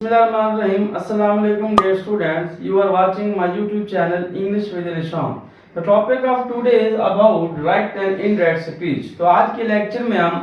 Bismillahirrahmanirrahim. Assalamu alaikum dear students. You are watching my YouTube channel English with Risham. The topic of today is about direct and indirect speech. तो आज के lecture में हम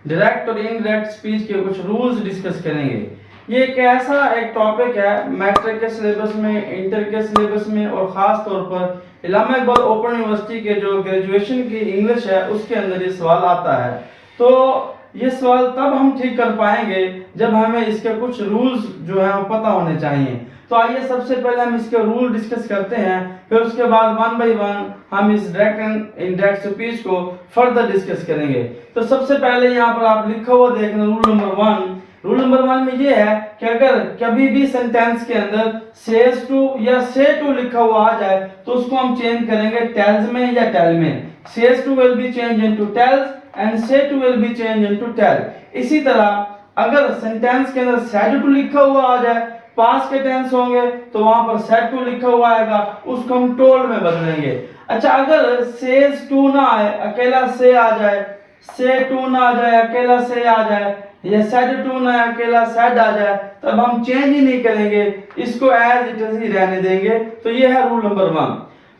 direct और indirect speech के कुछ rules discuss करेंगे। ये एक ऐसा एक टॉपिक है मैट्रिक के सिलेबस में, इंटर के सिलेबस में और ख़ास तौर पर इलामा इकबाल ओपन यूनिवर्सिटी के जो ग्रेजुएशन की इंग्लिश है उसके अंदर ये सवाल आता है। तो ये सवाल तब हम ठीक कर पाएंगे जब हमें इसके कुछ रूल्स जो है वो पता होने चाहिए। तो आइए सबसे पहले हम इसके रूल डिस्कस करते हैं, फिर उसके बाद वन बाय वन हम इस डायरेक्ट एंड इनडायरेक्ट स्पीच को फर्दर डिस्कस करेंगे। तो सबसे पहले यहाँ पर आप लिखा हुआ देखना rule number one. Rule number one में ये है कि अगर कभी भी सेंटेंस के अंदर सेज टू या से टू लिखा हुआ आ जाए तो उसको हम चेंज करेंगे टेल्स में या टेल में। Says two will be change into tails and say two will be change into tail. इसी तरह अगर सेंटेंस के अंदर सेड टू लिखा हुआ आ जाए, पास्ट के टेंस होंगे तो वहां पर सेड टू लिखा हुआ आएगा, उसको हम टोल्ड में बदलेंगे। अच्छा, अगर सेज टू ना आए, अकेला से आ जाए, से टू ना आ जाए, अकेला से आ जाए, या सेड टू ना अकेला सेड आ जाए, तब हम चेंज ही नहीं करेंगे, इसको एज इट इज ही रहने देंगे। तो ये है rule number one.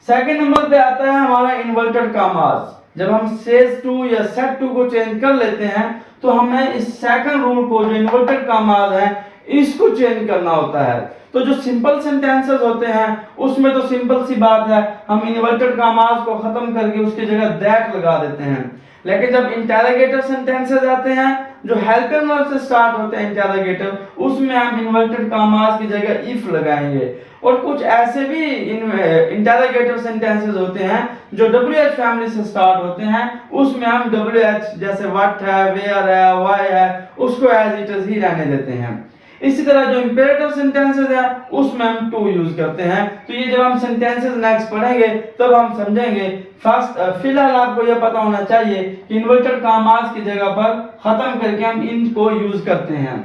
Second number पे आता है हमारा इन्वर्टेड कॉमास। जब हम सेज टू या सेड टू को चेंज कर लेते हैं तो हमें इस सेकंड रूल को जो इन्वर्टेड कॉमास है इसको चेंज करना होता है। तो जो सिंपल सेंटेंसेस होते हैं उसमें तो सिंपल सी बात है, हम इन्वर्टेड कॉमास को खत्म करके उसकी जगह दैट लगा देते हैं। लेकिन जब इंटरोगेटिव सेंटेंसेस आते हैं जो हेल्पिंग वर्ब से स्टार्ट होते हैं इंटरोगेटिव, उसमें हम इन्वर्टेड कॉमास की जगह इफ लगाएंगे। और कुछ ऐसे भी इंटरोगेटिव सेंटेंसेस होते हैं जो WH फैमिली से स्टार्ट होते हैं, उसमें हम WH जैसे व्हाट है, वेयर है, व्हाई है, उसको एज इट इज ही रहने देते हैं। इसी तरह जो इंपेरेटिव सेंटेंसेस है उसमें हम टू यूज करते हैं। तो ये जब हम सेंटेंसेस नेक्स्ट पढ़ेंगे तब हम समझेंगे। फिलहाल आपको यह पता होना चाहिए कि इन्वर्टेड कॉमास की जगह पर खत्म करके हम इनको यूज करते हैं।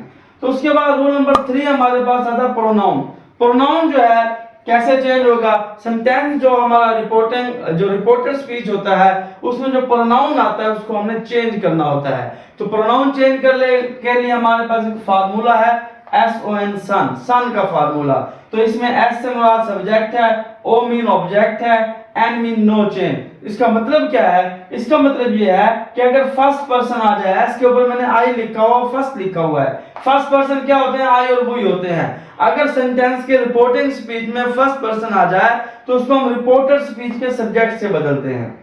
तो उसके बाद रूल नंबर 3 हमारे पास आता है प्रोनाउन। प्रोनाउन जो है कैसे चेंज होगा, सेंटेंस जो हमारा रिपोर्टेड स्पीच होता है उसमें जो प्रोनाउन आता है उसको हमने चेंज करना होता है। तो प्रोनाउन चेंज करने के लिए हमारे पास एक फार्मूला है SON, सन का फार्मूला। तो इसमें S से मुराद सब्जेक्ट है, O मीन ऑब्जेक्ट है, N मीन नो चेंज। इसका मतलब क्या है? इसका मतलब ये है कि अगर फर्स्ट पर्सन आ जाए, S के ऊपर मैंने आई लिखा हुआ, फर्स्ट लिखा हुआ है। फर्स्ट पर्सन क्या होते हैं? आई और वी होते हैं। अगर सेंटेंस के रिपोर्टिंग स्पीच में फर्स्ट पर्सन आ जाए तो उसको हम रिपोर्टेड स्पीच के सब्जेक्ट से बदलते हैं।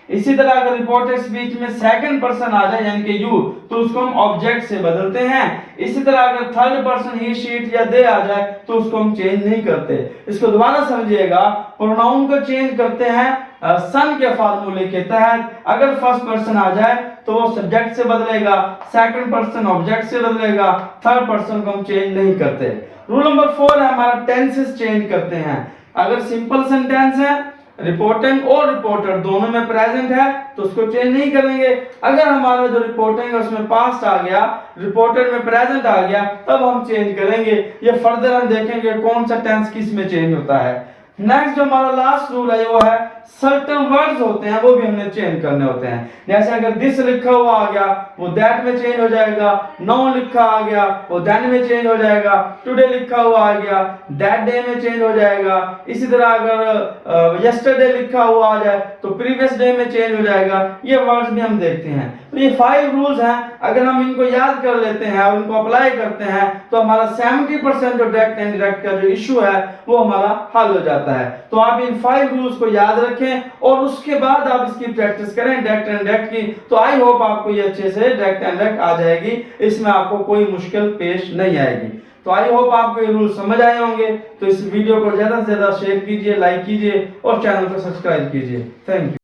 इसी तरह अगर रिपोर्टेड स्पीच में सेकंड पर्सन आ जाए यानी कि यू, तो उसको हम ऑब्जेक्ट से बदलते हैं। इसी तरह अगर थर्ड पर्सन ही, शीट या दे आ जाए तो उसको हम चेंज नहीं करते। इसको दोबारा समझिएगा, प्रोनाउन को चेंज करते हैं सन के फार्मूले के तहत। अगर फर्स्ट पर्सन आ जाए तो वो सब्जेक्ट से बदलेगा, सेकंड पर्सन ऑब्जेक्ट से बदलेगा, थर्ड पर्सन को हम चेंज नहीं करते। रूल नंबर 4 है हमारा टेंसेस चेंज करते हैं। अगर सिंपल सेंटेंस है, रिपोर्टिंग और रिपोर्टर दोनों में प्रेजेंट है तो उसको चेंज नहीं करेंगे। अगर हमारा जो रिपोर्टिंग है उसमें पास्ट आ गया, रिपोर्टेड में प्रेजेंट आ गया, तब हम चेंज करेंगे। ये फर्दर हम देखेंगे कौन सा टेंस किस में चेंज होता है। नेक्स्ट जो हमारा लास्ट रूल है वो है सर्टेन वर्ड्स होते हैं वो भी हमने चेंज करने होते हैं। जैसे अगर दिस लिखा हुआ आ गया वो दैट में चेंज हो जाएगा, नो लिखा आ गया वो देन में चेंज हो जाएगा, टुडे लिखा हुआ आ गया दैट डे में चेंज हो जाएगा। इसी तरह अगर यस्टरडे लिखा हुआ आ जाए तो प्रीवियस डे में चेंज हो जाएगा। ये वर्ड्स भी हम देखते हैं। तो ये 5 रूल्स हैं, अगर हम इनको याद कर लेते हैं और इनको अप्लाई करते हैं तो हमारा 70% जो डायरेक्ट एंड इनडायरेक्ट का जो इशू है वो हमारा हल हो जाता है। तो आप इन 5 रूल्स को याद रखें और उसके बाद आप इसकी प्रैक्टिस करें डायरेक्ट एंड इनडायरेक्ट की। तो आई होप आपको ये अच्छे से डायरेक्ट एंड इनडायरेक्ट आ जाएगी, इसमें आपको कोई मुश्किल पेश नहीं आएगी। तो आई होप आपको ये रूल समझ आए होंगे। तो इस वीडियो को ज्यादा से ज्यादा शेयर कीजिए, लाइक कीजिए और चैनल को सब्सक्राइब कीजिए। Thank you.